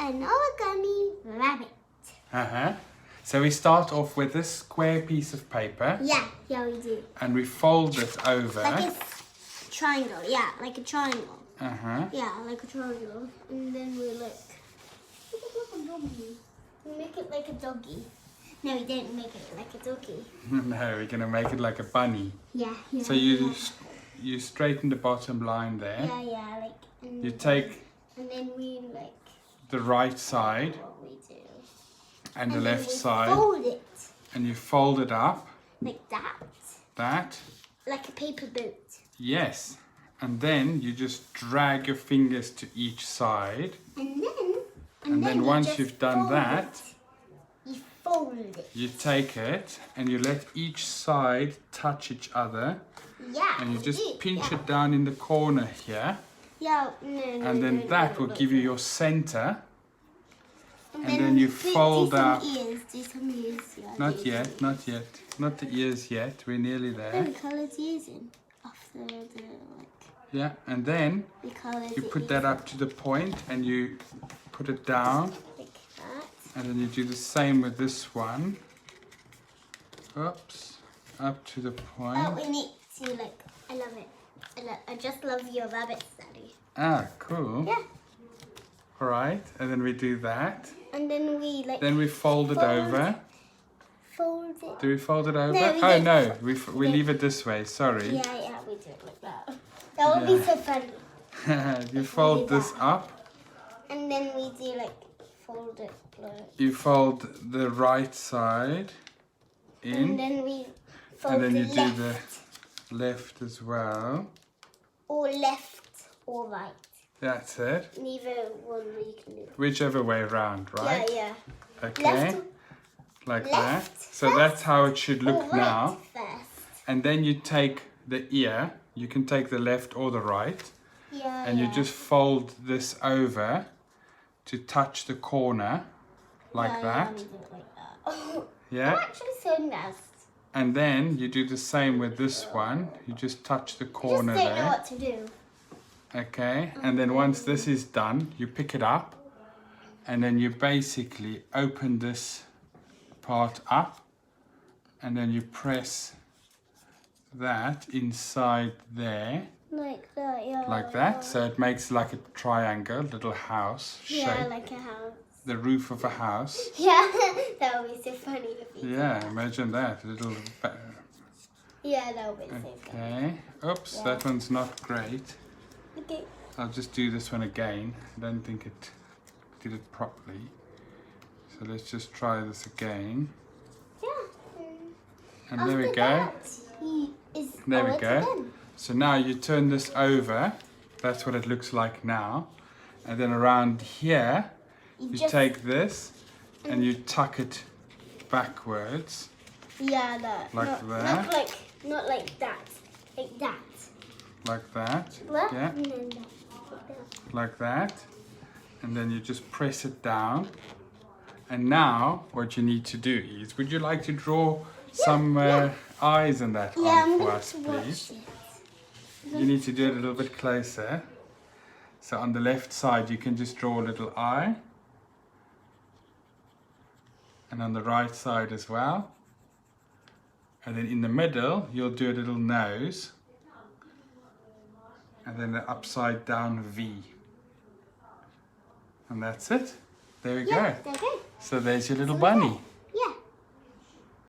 an origami rabbit. Uh-huh. So we start off with this square piece of paper. Yeah, we do. And we fold it over. Like a triangle, yeah, like a triangle. Uh-huh. Yeah, like a triangle. And then we make it like a doggy. No, we don't make it like a doggy. No, we're going to make it like a bunny. Yeah. So you straighten the bottom line there. Yeah, like... You take... And then we like... the right side. What we do. And the left side. Fold it. And you fold it up. Like that. That. Like a paper boat. Yes. And then you just drag your fingers to each side. And then once you've done that, you fold it. you take it and you let each side touch each other. Yeah. And you just pinch it down in the corner here. Yeah, and then that will give you your center. And then you fold up. Do some ears. Yeah, Not yet. Not the ears yet. We're nearly there. We colour the ears in. After the like. Yeah, and then you put that up to the point and you put it down. Like that. And then you do the same with this one. Oops. Up to the point. Oh, we need to like, I love it. I just love your rabbits, Daddy. Ah, cool. Yeah. Alright, and then we do that. And then we like... Then we fold it over. Fold it. Do we fold it over? No, we Oh don't. no, we leave it this way, sorry. Yeah, we do it like that. That would be so funny. You fold this up. And then we do like, fold it like... You fold the right side in. And then we fold and then you the do left. the left as well. Or left or right. That's it. Neither one you can do. Whichever way around, right? Yeah. Okay. Left, like left that. So that's how it should look or right now. first. And then you take the ear. You can take the left or the right. Yeah, And you just fold this over to touch the corner like that. Yeah, we do it like that. Oh, Yeah. I'm actually so nice. And then you do the same with this one. You just touch the I just corner don't know there. what to do. Okay. And then once this is done, you pick it up. And then you basically open this part up. And then you press that inside there. Like that, yeah. Like that. So it makes like a triangle, little house shape. Yeah, like a house. The roof of a house. Yeah, that would be so funny if you Yeah, imagine that. A little. Yeah, that would be so funny. Okay. Oops, that one's not great. Okay. I'll just do this one again. I don't think it did it properly. So let's just try this again. Yeah. And there we go. There we go. So now you turn this over. That's what it looks like now. And then around here, you take this and you tuck it backwards. Yeah, that. Like that. Not like that. Like that. Like that. What? Yeah. And then that. Like that. And then you just press it down. And now what you need to do is, would you like to draw some eyes and that on for us, please? You need to do it a little bit closer. So on the left side you can just draw a little eye. And on the right side as well. And then in the middle you'll do a little nose. And then an upside down V. And that's it. There we go. Okay. So there's your little bunny.